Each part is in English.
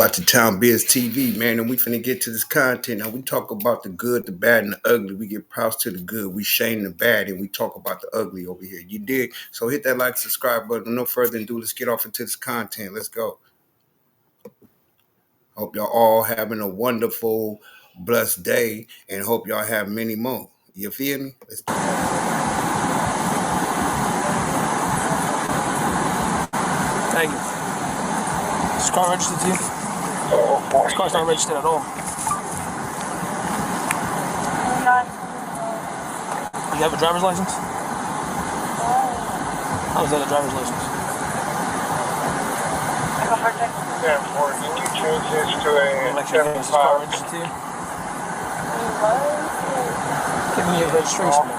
out to Town Biz TV, man, and we finna get to this content. Now we talk about the good, the bad, and the ugly. We give props to the good, we shame the bad, and we talk about the ugly over here. You dig? So hit that like, subscribe button. No further ado, let's get off into this content. Let's go. Hope y'all all having a wonderful, blessed day, and hope y'all have many more. You feel me? Let's do it. Thank you. Is this car registered to you? This car's not registered at all. You have a driver's license? How is that a driver's license? Yeah, can you change this to a Is this car registered to you? Give me your registration.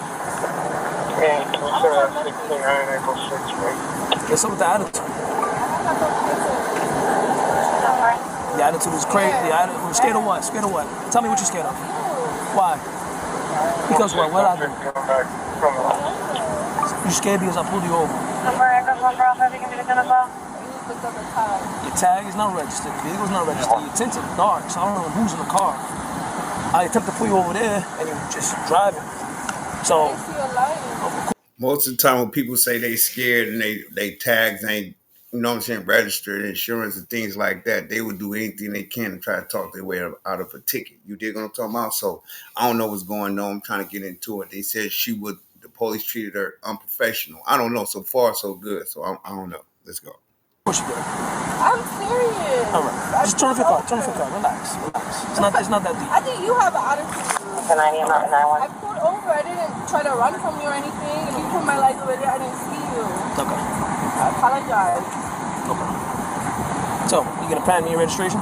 And 69 April 6th, right? What's up with the attitude? The attitude is crazy. Scared of what? Scared of what? Tell me what you're scared of. Why? Because what? What I do? You scared because I pulled you over. Your tag is not registered. The vehicle's not registered. Your tint's dark, so I don't know who's in the car. I attempt to pull you over there, and you're just driving. So, most of the time when people say they scared and they tags ain't, you know what I'm saying, registered, insurance and things like that, they would do anything they can to try to talk their way out of a ticket. You dig what I'm talking about? So I don't know what's going on. I'm trying to get into it. They said the police treated her unprofessional. I don't know. So far, so good. So I don't know. Let's go. What you doing? I'm serious. All right. Just turn off your car. Turn off your car. Relax. It's not that deep. I think you have an attitude. I pulled over. I didn't try to run from you or anything. And you put my lights over there. I didn't see you. Okay. I apologize. Okay. So, you gonna plan me your registration?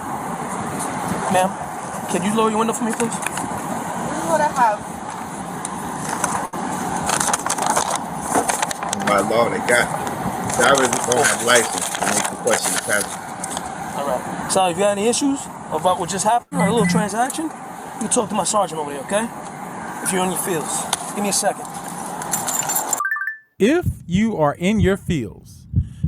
Ma'am, can you lower your window for me, please? This is what I have. By law, they got drivers don't have license to make the question of passenger. All right. So, if you got any issues about what just happened or a little transaction, you talk to my sergeant over there, okay? If you're in your fields, give me a second. If you are in your fields,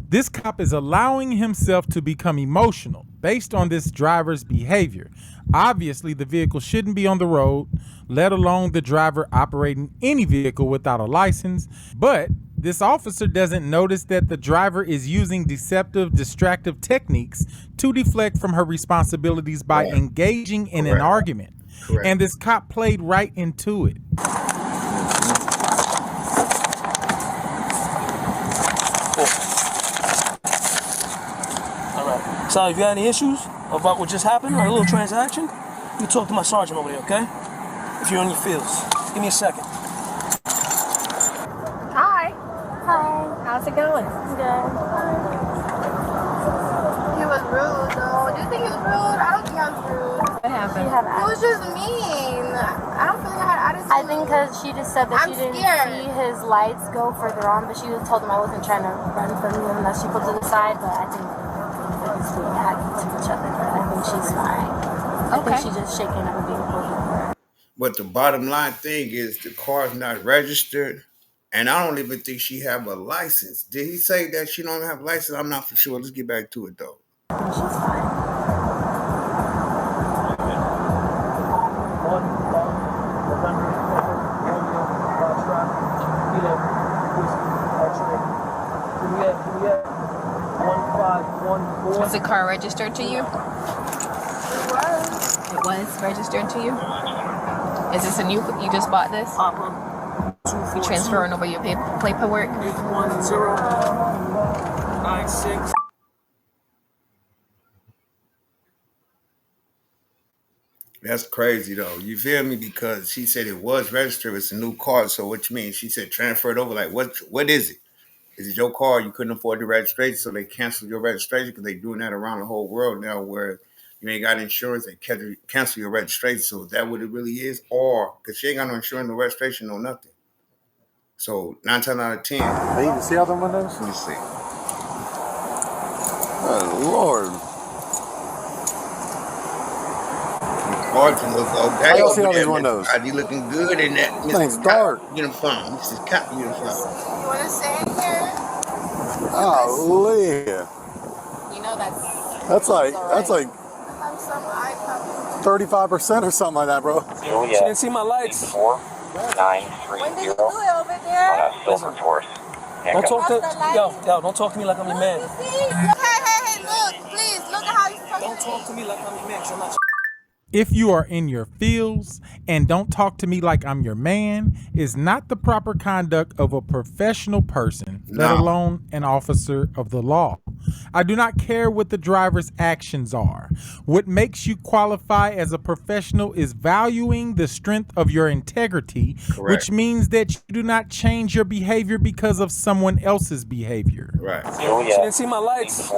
this cop is allowing himself to become emotional based on this driver's behavior. Obviously, the vehicle shouldn't be on the road, let alone the driver operating any vehicle without a license. But this officer doesn't notice that the driver is using deceptive, distractive techniques to deflect from her responsibilities by engaging in an argument. Correct. And this cop played right into it. So if you got any issues about what just happened or a little transaction, you talk to my sergeant over there, okay? If you're in your fields. Give me a second. Hi. Hi. How's it going? Good. He was rude, though. Do you think he was rude? I don't think I was rude. What happened? He was just mean. I don't feel like I had attitude. I think because she just said that I'm she didn't scared. see his lights go further on, but she told him I wasn't trying to run from him unless she pulled to the side, but I think because we had to each other, but I think she's fine. Okay. I think she's just shaking up and being pulled over. But the bottom line thing is the car's not registered, and I don't even think she have a license. Did he say that she don't have a license? I'm not for sure. Let's get back to it though. I think she's fine. Was the car registered to you? It was. It was registered to you? Is this a new, you just bought this? You transferring over your paperwork? 1096. That's crazy though. You feel me? Because she said it was registered. It's a new car. So what you mean? She said transfer it over. Like what is it? Is it your car? You couldn't afford the registration, so they canceled your registration because they're doing that around the whole world now where you ain't got insurance, they cancel your registration. So is that what it really is? Or, because she ain't got no insurance, no registration, no nothing. So 9 times out of 10. Hey, you can see out the windows? Let me see. Oh, Lord. Martin look okay. How y'all see all these windows? You looking good in that Thing's dark. Uniform. This is cop uniform. You want to stay in here? Oh, You know that's that's like some eye copy. 35% or something like that, bro. She didn't see my lights. 4930 When did you do it over there? on a silver Taurus. Don't talk to yo, don't talk to me like I'm your man. Hey, look, please, look at how he's talking. Don't talk to me like I'm your man, 'cause I'm not. If you are in your feels and don't talk to me like I'm your man is not the proper conduct of a professional person, let No. alone an officer of the law. I do not care what the driver's actions are. What makes you qualify as a professional is valuing the strength of your integrity, Correct. which means that you do not change your behavior because of someone else's behavior. Right. She didn't see my lights.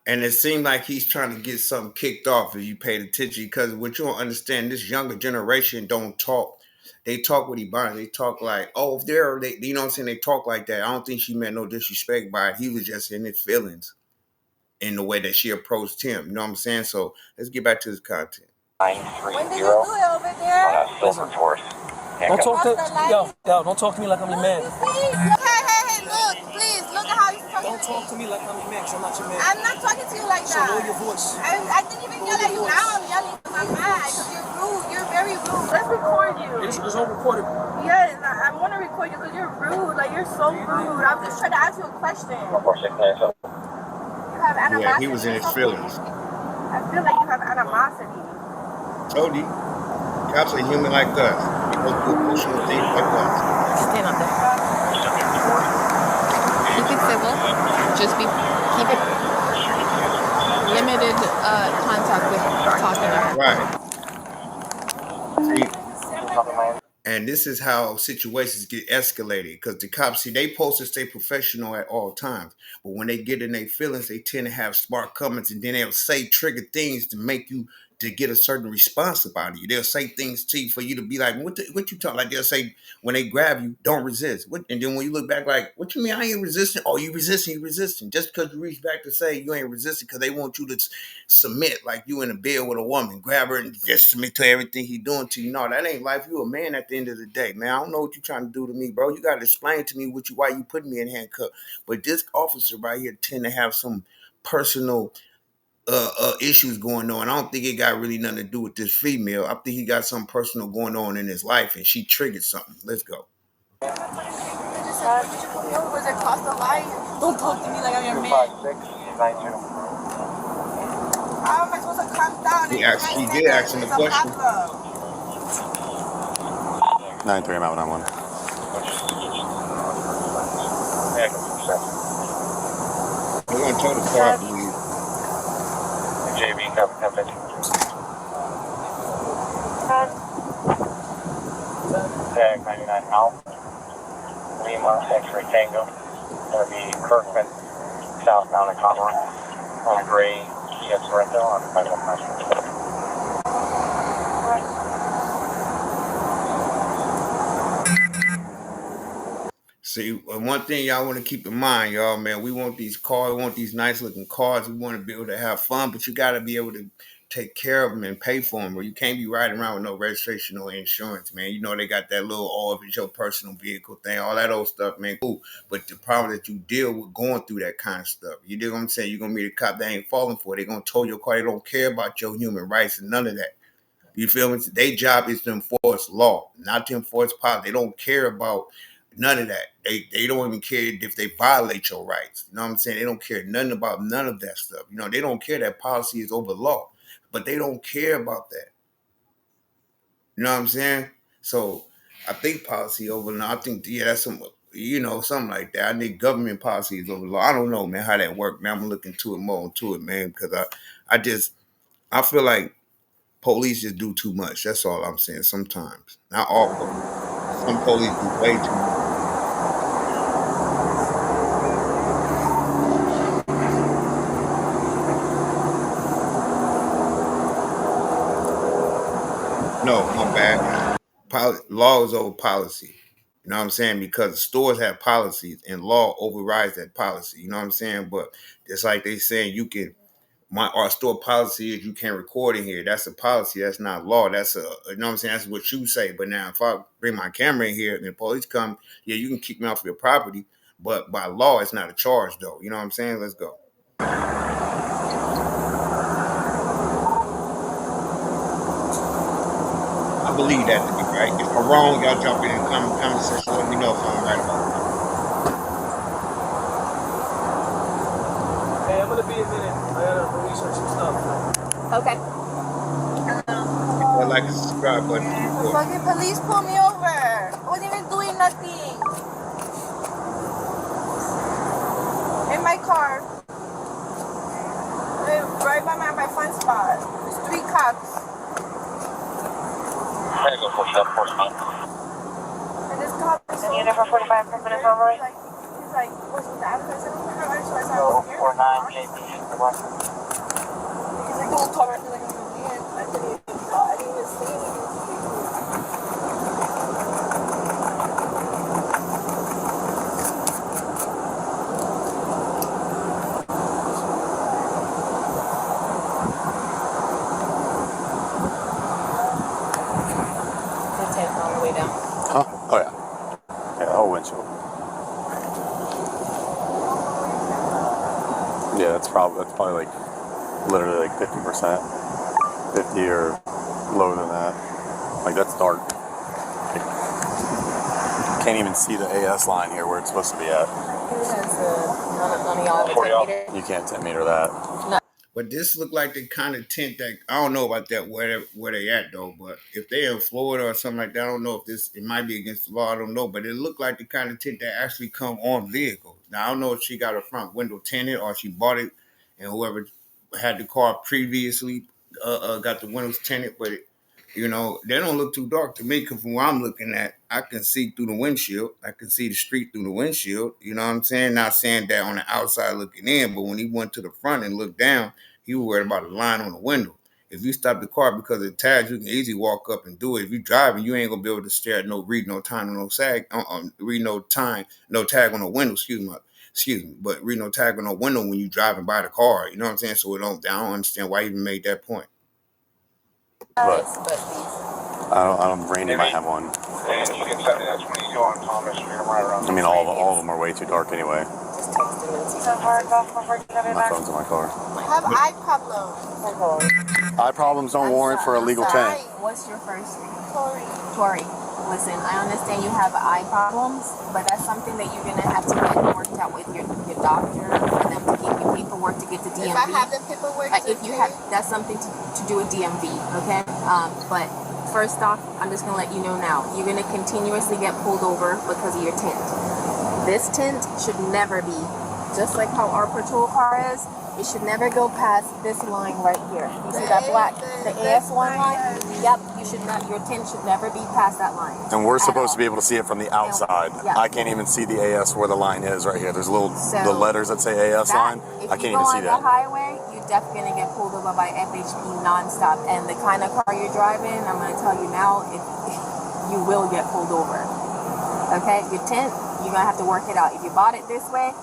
And it seemed like he's trying to get something kicked off if you paid attention, because what you don't understand, this younger generation don't talk. They talk with Ebony. They talk like, oh, they, you know what I'm saying? They talk like that. I don't think she meant no disrespect by it. He was just in his feelings in the way that she approached him. You know what I'm saying? So let's get back to his content. 930 When did you do it over there? on a silver Taurus. Don't talk to yo, don't talk to me like I'm your man. Hey, look, please, look at how he's talking. Don't talk to me like I'm your man, 'cause I'm not your man. I'm not talking to you like So that. lower your voice. I didn't even yell at you. Now I'm yelling because I'm mad. Because you're rude. You're very rude. Let's record you. It's all recorded. Yes, I want to record you because you're rude. Like, you're so rude. I'm just trying to ask you a question. You have animosity. Yeah, he was in his feelings. I feel like you have animosity. Told you. Cops are human like us. They go through emotional things like us. Stand up there. Keep it civil. Just keep it limited contact with talking to her. Right. See, and this is how situations get escalated, because the cops, see, they supposed to stay professional at all times, but when they get in their feelings, they tend to have smart comments, and then they'll say trigger things to make you to get a certain response about you. They'll say things to you for you to be like, what you talking? Like they'll say when they grab you, don't resist. And then when you look back, like, what you mean I ain't resisting? Oh, you resisting. Just because you reach back to say you ain't resisting because they want you to submit, like you in a bed with a woman, grab her and just submit to everything he doing to you. No, that ain't life. You a man at the end of the day, man. I don't know what you trying to do to me, bro. You got to explain to me why you putting me in handcuff. But this officer right here tend to have some personal issues going on. I don't think it got really nothing to do with this female. I think he got something personal going on in his life, and she triggered something. Let's go. Was it cross the line? Don't talk to me like I'm your man. How am I supposed to calm down? He did ask him the question. 9-3, I'm out on one. We're going to tow the car, I believe. JB, copy 1050. Tag 99 out. Lima, X-ray Tango. Gonna be Kirkman, southbound of Conroe. On Gray, Kia Sorrento on 515. See, one thing y'all want to keep in mind, y'all, man, we want these cars, we want these nice looking cars. We want to be able to have fun, but you got to be able to take care of them and pay for them, or you can't be riding around with no registration or insurance, man. You know, they got that little, oh, if it's your personal vehicle thing, all that old stuff, man, cool. But the problem that you deal with going through that kind of stuff, you know what I'm saying? You're going to be the cop that ain't falling for it. They're going to tow your car. They don't care about your human rights and none of that. You feel me? Their job is to enforce law, not to enforce policy. They don't care about none of that. They don't even care if they violate your rights. You know what I'm saying? They don't care nothing about none of that stuff. You know, they don't care that policy is over law, but they don't care about that. You know what I'm saying? So I think policy over law. I think, yeah, that's some, you know, something like that. I think government policy is over law. I don't know, man, how that works, man. I'm gonna look into it more into it, man, because I feel like police just do too much. That's all I'm saying. Sometimes, not all police. Some police do way too much. No, my bad. Law is over policy. You know what I'm saying? Because stores have policies and law overrides that policy. You know what I'm saying? But it's like they saying our store policy is you can't record in here. That's a policy. That's not law. That's you know what I'm saying? That's what you say. But now if I bring my camera in here and the police come, yeah, you can kick me off your property. But by law, it's not a charge though. You know what I'm saying? Let's go. I believe that to be right. If I'm wrong, y'all jump in and comment section. Let me know if I'm right about that. Hey, I'm gonna be a minute. I gotta go research some stuff. Okay. Hit that like and subscribe button. Keep The going. fucking police pulled me over. I wasn't even doing nothing. In my car. Right by my fun spot. There's 3 cops. Trying to go push up, force me. And this cop is so... Any for 45 minutes over? He's like, what's with the address? I don't know. So I said, Go I'm here. 49 JP. He's like, don't talk to me like I'm a man. I didn't even say anything. The tent on the way down. Huh? Oh yeah. Yeah, the whole windshield. Yeah, that's probably like literally like 50%, 50 or lower than that. Like that's dark. Like, can't even see the AS line here where it's supposed to be at. Who has none of y'all have a 10 meter? You can't 10 meter that. But this look like the kind of tent that I don't know about that where they at though. But if they're in Florida or something like that, I don't know if it might be against the law. I don't know. But it looked like the kind of tent that actually come on vehicles. Now I don't know if she got her front window tinted or she bought it, and whoever had the car previously got the windows tinted. But they don't look too dark to me because from where I'm looking at, I can see through the windshield. I can see the street through the windshield. You know what I'm saying? Not saying that on the outside looking in, but when he went to the front and looked down, he was worried about the line on the window. If you stop the car because of the tags, you can easily walk up and do it. If you're driving, you ain't gonna be able to stare at read no time, no tag, read no time, no tag on the window. Excuse me, but read no tag on the window when you driving by the car. You know what I'm saying? So I don't understand why he even made that point. But I don't. Randy might have one. And you can set it. That's when you go on Thomas Street right around. I mean, all of them are way too dark anyway. Just text him and see. My phone's in my car. I have eye problems. Eye problems don't warrant for a legal tent. What's your first name? Tori. Tori, listen, I understand you have eye problems, but that's something that you're gonna have to get worked out with your doctor for them to give you paperwork to get to DMV. If I have the paperwork, that's something to do with DMV, okay? But first off, I'm just gonna let you know now, you're gonna continuously get pulled over because of your tint. This tint should never be, just like how our patrol car is, it should never go past this line right here. You see that black, the AS1 line? Yep, your tint should never be past that line. And we're supposed to be able to see it from the outside. Yeah. I can't even see the AS where the line is right here. There's the letters that say AS line. I can't even see that. If you go on the highway, you're definitely going to get pulled over by FHP nonstop. And the kind of car you're driving, I'm going to tell you now, you will get pulled over. Okay? Your tint, you're going to have to work it out. If you bought it this way,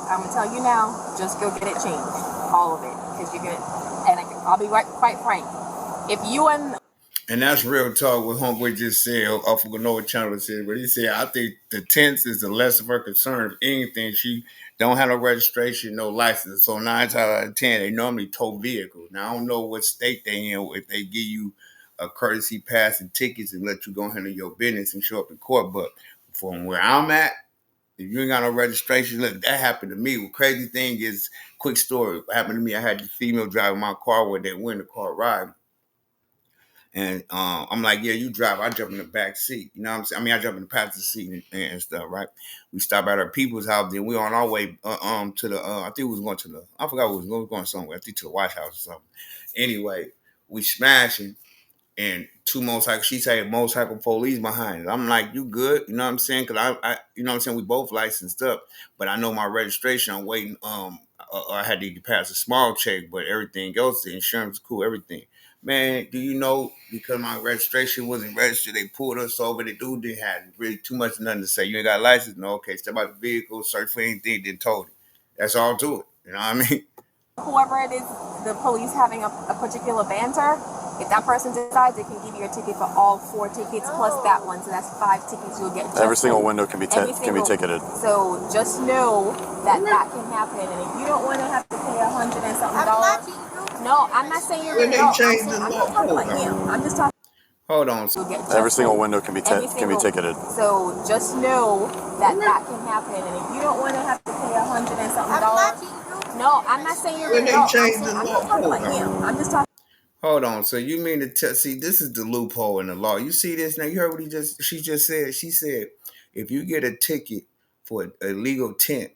I'm going to tell you now, just go get it changed. All of it. Because you're going to, and I'll be quite frank. If you And that's real talk what Homeboy just said. I forgot what channel it said, but he said, I think the tents is the less of her concern. If anything, she don't have no registration, no license. So 9 times out of 10, they normally tow vehicles. Now, I don't know what state they in, if they give you a courtesy pass and tickets and let you go handle your business and show up in court. But from where I'm at, if you ain't got no registration, look, that happened to me. The crazy thing is, quick story, what happened to me, I had the female driving my car where they were in the car ride. And I'm like, yeah, you drive. I jump in the back seat. You know what I'm saying? I mean, I jump in the passenger seat and stuff, right? We stop at our people's house. Then we on our way to the, I think we was going to the, I forgot we was going somewhere. I think to the White House or something. Anyway, we smashing. And 2 motorcycles, she said motorcycle police behind it. I'm like, you good? You know what I'm saying? Because I you know what I'm saying? We both licensed up. But I know my registration, I'm waiting. I had to pass a small check, but everything else, the insurance is cool, everything. Man, do you know, because my registration wasn't registered, they pulled us over. The dude didn't have really too much nothing to say. You ain't got a license? No, okay. Step out the vehicle, search for anything, then told it. That's all to it. You know what I mean? Whoever it is, the police having a particular banter, if that person decides, they can give you a ticket for all 4 tickets plus that one. So that's 5 tickets you'll get. Every single window can be ticketed. So just know that can happen. And if you don't want to have to pay $100 and something, no, I'm not saying you're going to. I'm just talking like him. I'm just talking. Hold on. You'll get Every just single pulled. window can be Every single- ticketed. So just know that that can happen, and if you don't want to have to pay $100 and something dollars, no, I'm not saying you're When rude. they No, I'm change saying the I'm law, not talking hold about him. on. I'm just talking. Hold on. So you mean to tell? See, this is the loophole in the law. You see this now? You heard what she just said. She said, if you get a ticket for a illegal tent,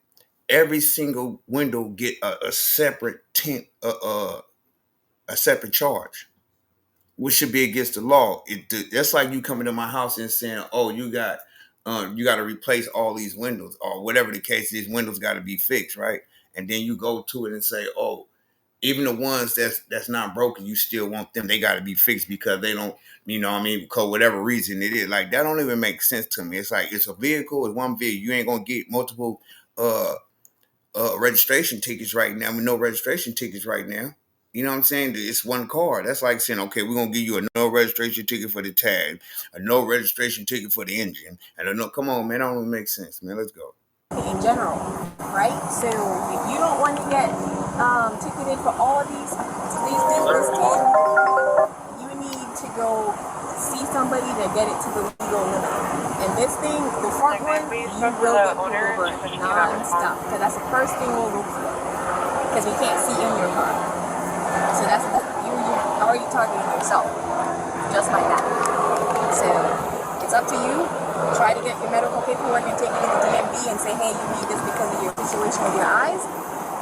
every single window get a separate tent, a separate charge, which should be against the law. That's like you coming to my house and saying, "Oh, you got to replace all these windows, or whatever the case. These windows got to be fixed, right?" And then you go to it and say, "Oh, even the ones that's not broken, you still want them. They got to be fixed because they don't, because whatever reason it is. Like that don't even make sense to me. It's like it's a vehicle, it's one vehicle. You ain't gonna get multiple registration tickets right now. No registration tickets right now. You know what I'm saying? It's one car. That's like saying, okay, we're gonna give you a no registration ticket for the tag, a no registration ticket for the engine, and a no. Come on, man, that don't even make sense, man. Let's go. In general, right? So if you don't want to get ticketed for all these things, you need to go see somebody to get it to the legal limit. And this thing, the front one, you will get pulled over non-stop. So that's the first thing we'll look for, because we can't see in your car. So that's you already targeting yourself, just like that. So it's up to you. Try to get your medical paperwork and take it to the DMV and say, hey, you need this because of your situation with your eyes,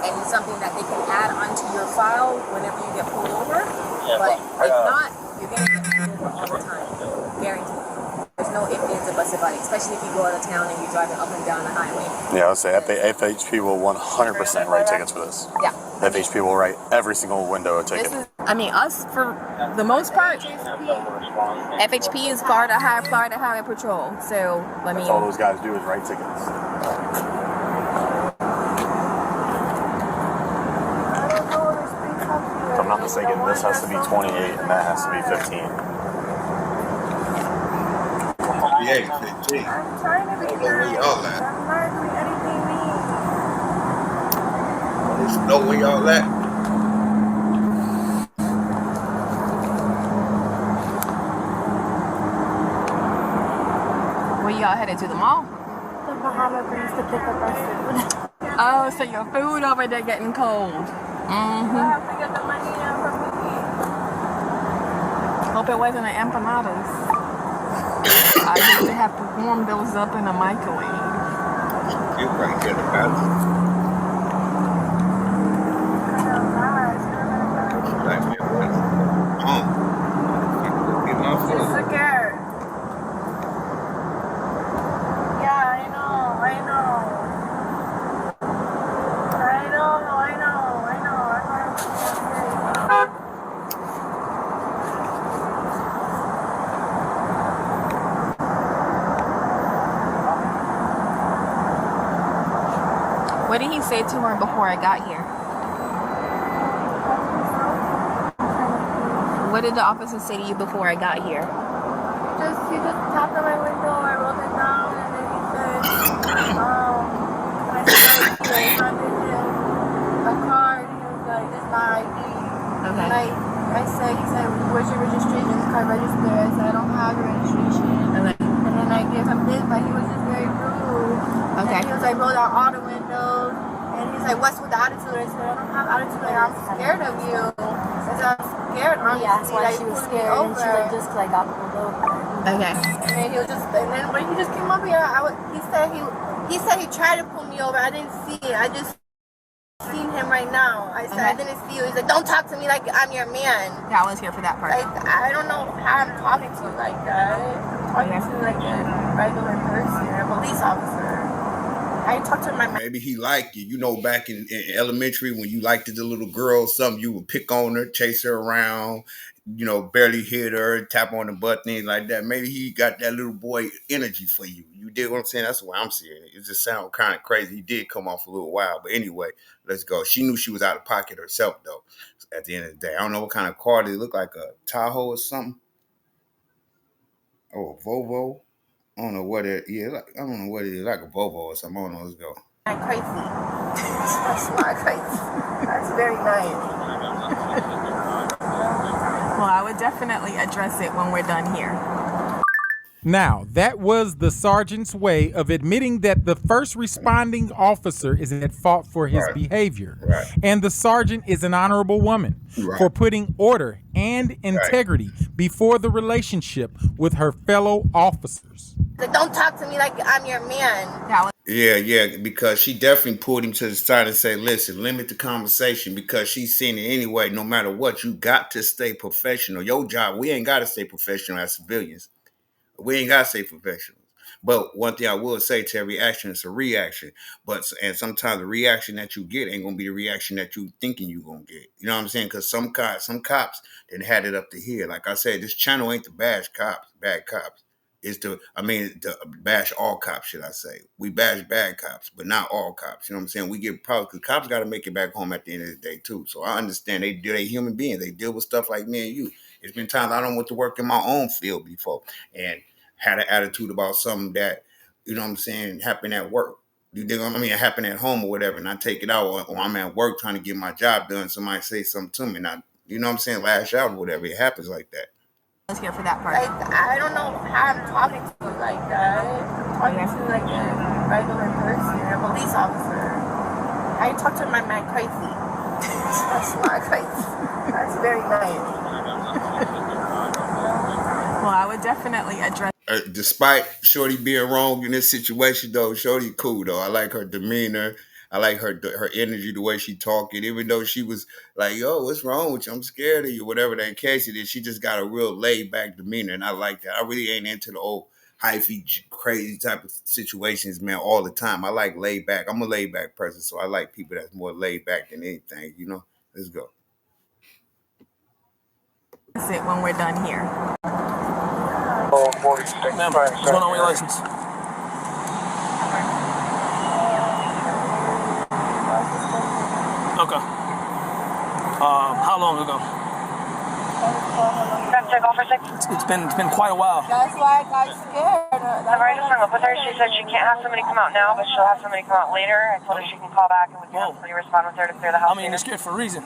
and it's something that they can add onto your file whenever you get pulled over. But if not, you're going to get pulled over all the time. Guaranteed. There's no ifs, ands, or buts about it, especially if you go out of town and you're driving up and down the highway. Yeah, I would say FHP will 100% write tickets for this. Yeah. FHP will write every single window a ticket. Us, for the most part, FHP is Florida Highway Patrol. So, That's all those guys do is write tickets. If I'm not mistaken, this has to be 28 and that has to be 15. Yeah, 15. I'm trying to be I don't know where nice. y'all at. I'm not doing anything mean. There's no where y'all at. Where y'all headed to the mall? The Bahama Breeze to pick up our food. Oh, so your food over there getting cold. I have to get the money in from me. Hope it wasn't an empanadas. I used to have to warm those up in the microwave. You're right here, the bathroom. Like, man, what? Get my food. It's scared. Yeah, I know. I'm What did he say to her before I got here? What did the officer say to you before I got here? he just tapped on my window, I rolled it down, and then he said, I said, I handed him a card, he was like, this is my ID. Okay. And I said, he said, where's your registration? This card registered. I said, I don't have your registration. Okay. And then I gave him this, but he was just very rude. Okay. And he was like, roll down all the windows. And he's like, what's with the attitude? I said, I don't have attitude. Like, I'm scared of you. I said, I'm scared, honestly. Yeah, that's why like, she was pulled me scared, and over. she like just because I got pulled over. Okay. And then he was just, and then when he just came up here, he said he tried to pull me over. I didn't see it. I just seen him right now. I said, I didn't see you. He's like, don't talk to me like I'm your man. Yeah, I was here for that part. Like, I don't know how I'm talking to you like that. I'm talking to you like a regular person, a police officer. I ain't talk to my man. Maybe he liked you. You know, back in elementary when you liked the little girl, something you would pick on her, chase her around, barely hit her, tap on the butt, things like that. Maybe he got that little boy energy for you. You did what I'm saying? That's the way I'm seeing it. It just sounds kind of crazy. He did come off a little wild. But anyway, let's go. She knew she was out of pocket herself, though, at the end of the day. I don't know what kind of car did it look like, a Tahoe or something? Oh, a Volvo? I don't know what it is. I don't know what it is, like a Volvo or something. I don't know. Let's go. I'm crazy. That's not crazy. That's very nice. Well, I would definitely address it when we're done here. Now, that was the sergeant's way of admitting that the first responding officer is at fault for his behavior. Right. And the sergeant is an honorable woman for putting order and integrity before the relationship with her fellow officers. Like, don't talk to me like I'm your man. Yeah, because she definitely pulled him to the side and said, listen, limit the conversation, because she's seen it anyway. No matter what, you got to stay professional. Your job, we ain't got to stay professional as civilians. We ain't got to stay professional. But one thing I will say, to every action is a reaction. And sometimes the reaction that you get ain't going to be the reaction that you thinking you going to get. You know what I'm saying? Because some cops didn't had it up to here. Like I said, this channel ain't to bash bad cops. It's to bash all cops, should I say. We bash bad cops, but not all cops. You know what I'm saying? We get problems because cops got to make it back home at the end of the day, too. So I understand they're human beings. They deal with stuff like me and you. It's been times I don't went to work in my own field before and had an attitude about something that, you know what I'm saying, happened at work. You dig what I mean? It happened at home or whatever, and I take it out, or I'm at work trying to get my job done. Somebody say something to me, and I, you know what I'm saying, lash out or whatever. It happens like that. Let's get for that part. Like, I don't know how I'm talking to you like that. I'm talking to like a regular person, a police officer. I talk to my man crazy. That's not crazy. That's very nice. Well, I would definitely address. Despite Shorty being wrong in this situation, though, Shorty cool, though. I like her demeanor. I like her energy, the way she talking. Even though she was like, yo, what's wrong with you? I'm scared of you, whatever that case it is. She just got a real laid-back demeanor, and I like that. I really ain't into the old hyphy, crazy type of situations, man, all the time. I like laid-back. I'm a laid-back person, so I like people that's more laid-back than anything, you know? Let's go. That's it when we're done here. Ma'am, what's going on with your license? Okay. How long ago? It's been quite a while. That's why I got scared. I've already just hung up with her. She said she can't have somebody come out now, but she'll have somebody come out later. I told her she can call back and we can have somebody respond with her to clear the house. I mean, you're scared for a reason.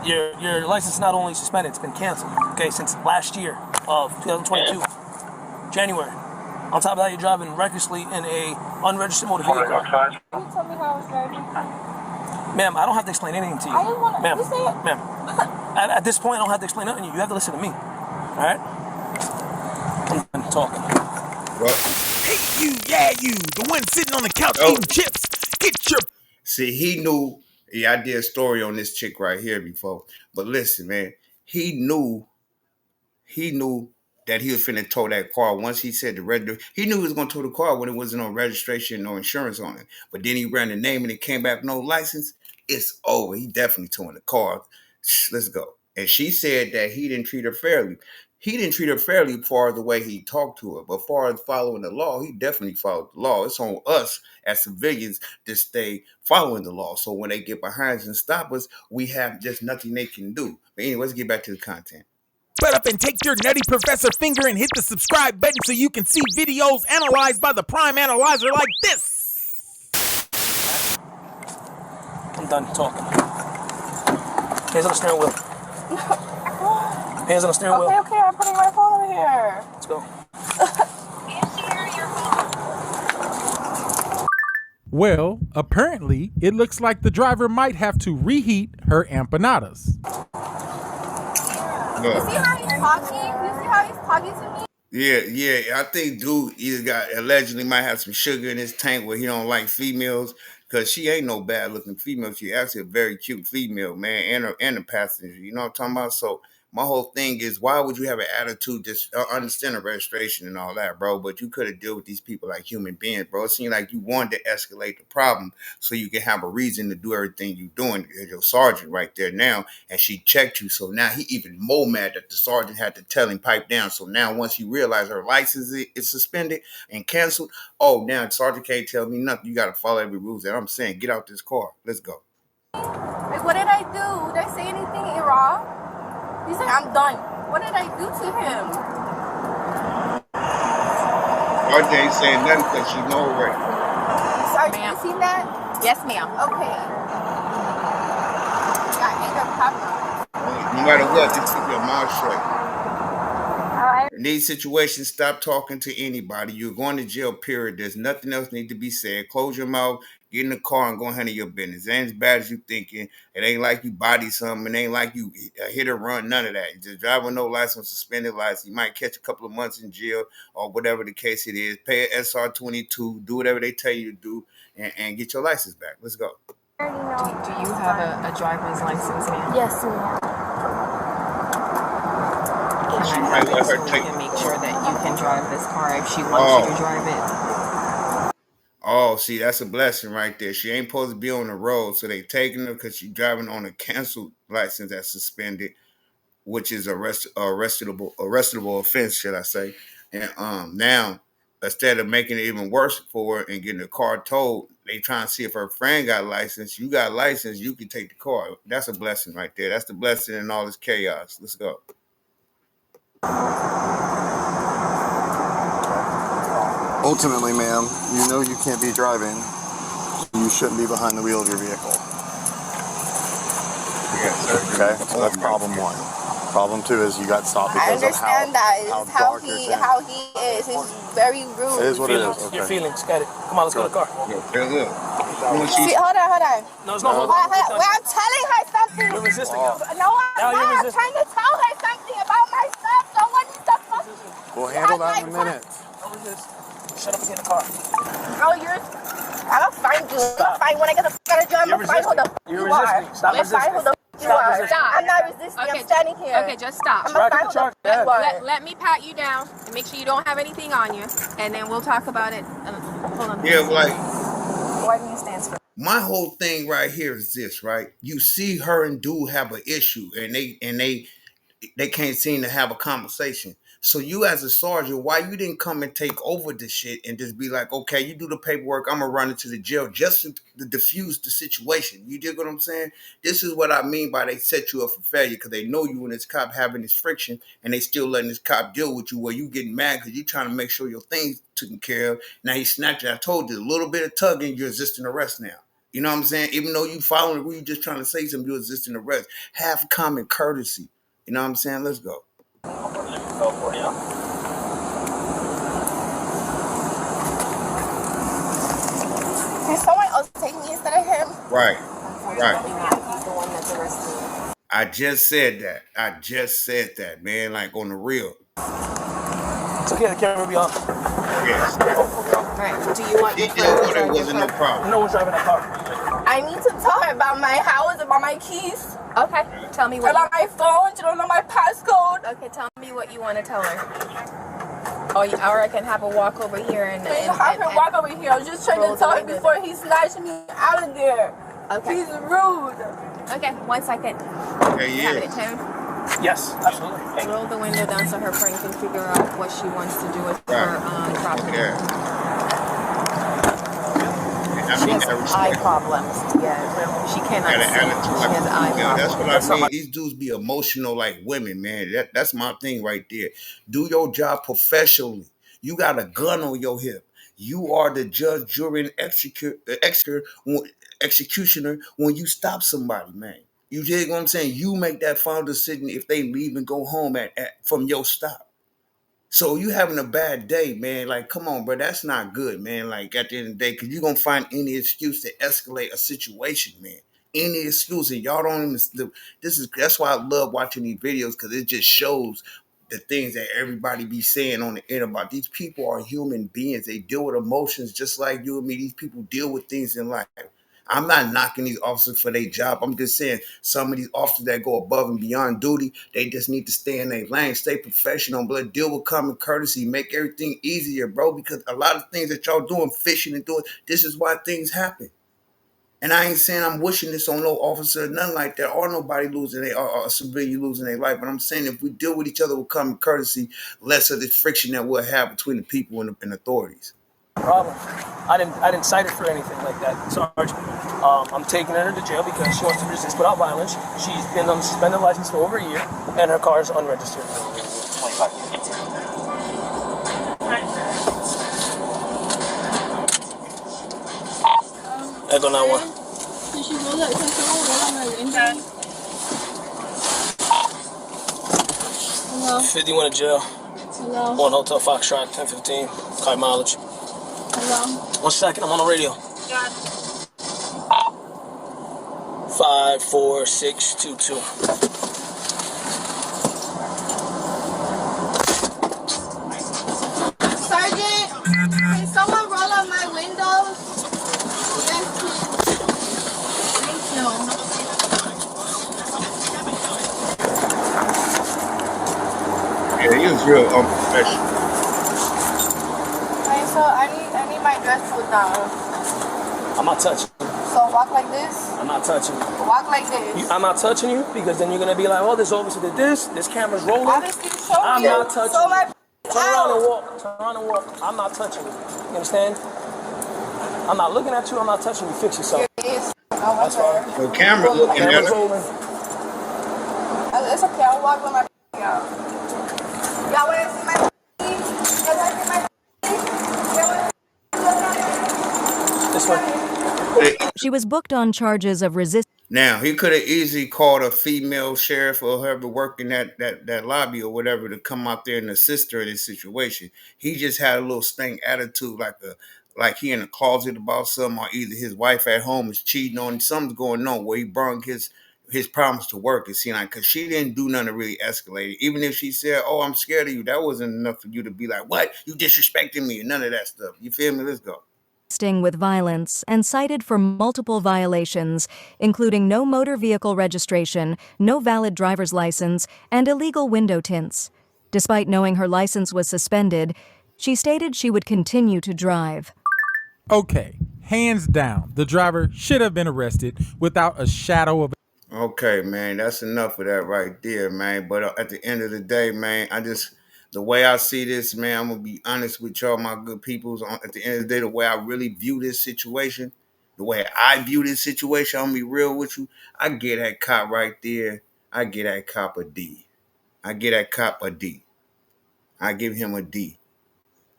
Your license is not only suspended, it's been canceled. Okay, since last year of 2022, January. On top of that, you're driving recklessly in a unregistered motor vehicle. Can you tell me how I was driving? Ma'am, I don't have to explain anything to you. I didn't want to. You say it. Ma'am, at this point, I don't have to explain nothing to you. You have to listen to me. All right? I'm done talking. Well, Hey, you, the one sitting on the couch eating chips. Get your... see, he knew. Yeah, I did a story on this chick right here before. But listen, man, he knew that he was finna tow that car. Once he said the red, he knew he was gonna tow the car when it wasn't no registration, no insurance on it. But then he ran the name and it came back no license. It's over. He definitely towing the car. Let's go. And she said that he didn't treat her fairly. He didn't treat her fairly as far as the way he talked to her. But as far as following the law, he definitely followed the law. It's on us as civilians to stay following the law. So when they get behind us and stop us, we have just nothing they can do. But anyway, let's get back to the content. Butt up and take your nutty professor finger and hit the subscribe button so you can see videos analyzed by the Prime Analyzer like this. I'm done talking. Hands on the steering wheel. Hands on the steering wheel. Okay, I'm putting my phone over here. Let's go. Well, apparently, it looks like the driver might have to reheat her empanadas. You see how he's talking? You see how he's talking to me? Yeah. I think dude either allegedly might have some sugar in his tank where he don't like females, because she ain't no bad looking female. She actually a very cute female, man, and the passenger. You know what I'm talking about? So my whole thing is, why would you have an attitude? Just understand the registration and all that, bro. But you could have dealt with these people like human beings, bro. It seemed like you wanted to escalate the problem so you can have a reason to do everything you're doing. There's your sergeant right there now, and she checked you. So now he even more mad that the sergeant had to tell him pipe down. So now once he realized her license is suspended and canceled, oh, now the sergeant can't tell me nothing. You got to follow every rule that I'm saying. Get out this car. Let's go. Like, what did I do? Did I say anything wrong? He said, I'm done. What did I do to him? RJ ain't saying nothing because she know already. Sorry, Ma'am. you seen that? Yes, ma'am. Okay. Got anger problem. No matter what, just keep your mouth shut. I In these situations, stop talking to anybody. You're going to jail, period. There's nothing else need to be said. Close your mouth, get in the car, and go handle your business. It ain't as bad as you thinking. It ain't like you body something. It ain't like you hit or run, none of that. You just drive with no license, suspended license. You might catch a couple of months in jail or whatever the case it is. Pay an SR-22, do whatever they tell you to do, and get your license back. Let's go. already know. Do you have a driver's license, ma'am? Yes, ma'am. Can She I might have let it so her we take. can make sure that you can drive this car if she wants you Oh, to drive it? oh, see, that's a blessing right there. She ain't supposed to be on the road, so they taking her because she's driving on a canceled license that's suspended, which is arrestable offense, should I say? And now instead of making it even worse for her and getting the car towed, they trying to see if her friend got license. You got license, you can take the car. That's a blessing right there. That's the blessing in all this chaos. Let's go. Ultimately, ma'am, you know you can't be driving. You shouldn't be behind the wheel of your vehicle. Yeah, Okay, so that's problem one. Problem two is you got stopped I because of understand that. how It's how dark your he tent. how he is. He's very It rude. is what it is. Your Okay. feelings, got it. Come on, let's go to the car. Yeah, look. When See, she, hold on. No, it's not No. hold on. Wait, I'm telling her something. You're resisting now. No, I'm Now you're not. I'm resisting. trying to tell her something about my stuff. Someone needs to fucking. We'll handle that in a minute. Don't resist. Shut up and get in the car. How yours? I'm gonna find you. I'm gonna find when I get the fuck out of jail. I'm You're gonna find who the resisting. fuck You're you are. resisting. Stop I'm gonna find who the fuck you Stop are. resisting. I'm not resisting. Okay, I'm standing here. Okay, just stop. I'm gonna Track find the who charge. the fuck you are. Let me pat you down and make sure you don't have anything on you, and then we'll talk about it. Hold on. yeah, like Why do you stand for? my whole thing right here is this, right? You see her and dude have an issue, and they can't seem to have a conversation. So you as a sergeant, why you didn't come and take over the shit and just be like, okay, you do the paperwork, I'm gonna run into the jail just to diffuse the situation. You dig what I'm saying? This is what I mean by they set you up for failure because they know you and this cop having this friction and they still letting this cop deal with you where you getting mad because you trying to make sure your things taken care of. Now he snatched it. I told you a little bit of tugging, you're resisting arrest now. You know what I'm saying? Even though you following the rule, you just trying to say something, you're resisting arrest. Have common courtesy. You know what I'm saying? Let's go. Go for you. Can someone else take me instead of him? Right. Unfortunately not. He's the one that's arrested. I just said that, man. Like on the real. It's okay, the camera will be on. Yes. Alright, do you want He your did friend to what it drive your wasn't no car? problem. No one's driving that car. I need to tell her about my house, about my keys, Okay, tell me what about my phone. She don't know my passcode. Okay, tell me what you want to tell her. Oh, or I can have a walk over here and Please have her walk over here. I was just trying roll to the tell her window before he snatched me out of there. Okay. He's rude. Okay, 1 second. Hey, Have yeah. it, Tim. Yes, absolutely. Roll the window down so her friend can figure out what she wants to do with Right. her property. Yeah. I She mean, has that eye respect. problems. Yeah, she cannot Got an see. attitude. She has eye Yeah, that's problems. what I mean. These dudes be emotional like women, man. That's my thing right there. Do your job professionally. You got a gun on your hip. You are the judge, jury, and executioner when you stop somebody, man. You dig what I'm saying? You make that final decision if they leave and go home from your stop. So you having a bad day, man. Like, come on, bro. That's not good, man. Like at the end of the day, because you're gonna find any excuse to escalate a situation, man. Any excuse, and y'all don't even. That's why I love watching these videos because it just shows the things that everybody be saying on the internet about these people are human beings. They deal with emotions just like you and me. These people deal with things in life. I'm not knocking these officers for their job. I'm just saying some of these officers that go above and beyond duty, they just need to stay in their lane, stay professional, but deal with common courtesy, make everything easier, bro, because a lot of things that y'all doing, fishing and doing, this is why things happen. And I ain't saying I'm wishing this on no officer, nothing like that, or nobody losing or a civilian losing their life. But I'm saying if we deal with each other with common courtesy, less of the friction that we'll have between the people and authorities. Problem. I didn't cite her for anything like that, Sarge. I'm taking her to jail because she wants to resist without violence. She's been on suspended license for over a year, and her car is unregistered. 25 minutes. Echo 911. Did she roll that roll on my window? Hello. 51 to jail. Hello. One Hotel Foxtrot, 1015. Car mileage. Hello. 1 second, I'm on the radio. God. 54622. Sergeant, can someone roll up my windows? Yes, please. Thank you. Yeah, he was real unprofessional. Alright, so I need my dress pulled down. I'm not touching you. So walk like this. I'm not touching you. Walk like this. I'm not touching you because then you're gonna be like, oh, this officer did this. This camera's rolling. Obviously, show I'm you. not touching So you. my Turn around and walk. Turn around and walk. I'm not touching you. You understand? I'm not looking at you. I'm not touching you. Fix yourself. Yes. That's fine. The camera looking at Camera's her. rolling. It's okay. I'll walk with my out. Y'all want to see my Y'all want to see my This way. She was booked on charges of resistance. Now he could have easily called a female sheriff or whoever working that lobby or whatever to come out there and assist her in this situation. He just had a little stank attitude, like he in a closet about something, or either his wife at home is cheating on him. Something's going on where he brought his problems to work. It seemed like because she didn't do nothing to really escalate it. Even if she said, "Oh, I'm scared of you," that wasn't enough for you to be like, "What? You disrespecting me?" None of that stuff. You feel me? Let's go. With violence and cited for multiple violations, including no motor vehicle registration, no valid driver's license, and illegal window tints. Despite knowing her license was suspended, she stated she would continue to drive. Okay, hands down, the driver should have been arrested without a shadow of. Okay, man, that's enough of that right there, man. But at the end of the day, man, the way I see this, man, I'm gonna be honest with y'all, my good peoples. At the end of the day, the way I really view this situation, I'm gonna be real with you. I get that cop right there. I get that cop a D. I get that cop a D. I give him a D.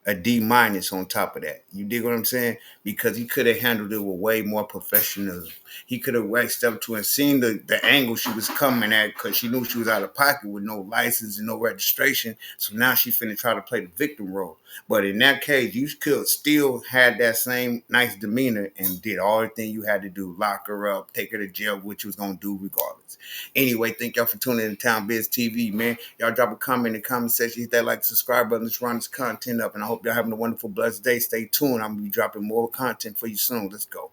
A D minus on top of that. You dig what I'm saying? Because he could have handled it with way more professionalism. He could have waxed up to and seen the angle she was coming at because she knew she was out of pocket with no license and no registration. So now she finna try to play the victim role. But in that case, you could still had that same nice demeanor and did all the thing you had to do. Lock her up, take her to jail, which you was going to do regardless. Anyway, thank y'all for tuning in to Town Biz TV, man. Y'all drop a comment in the comment section. Hit that like, subscribe button. Let's run this content up. And I hope y'all having a wonderful, blessed day. Stay tuned. I'm going to be dropping more content for you soon. Let's go.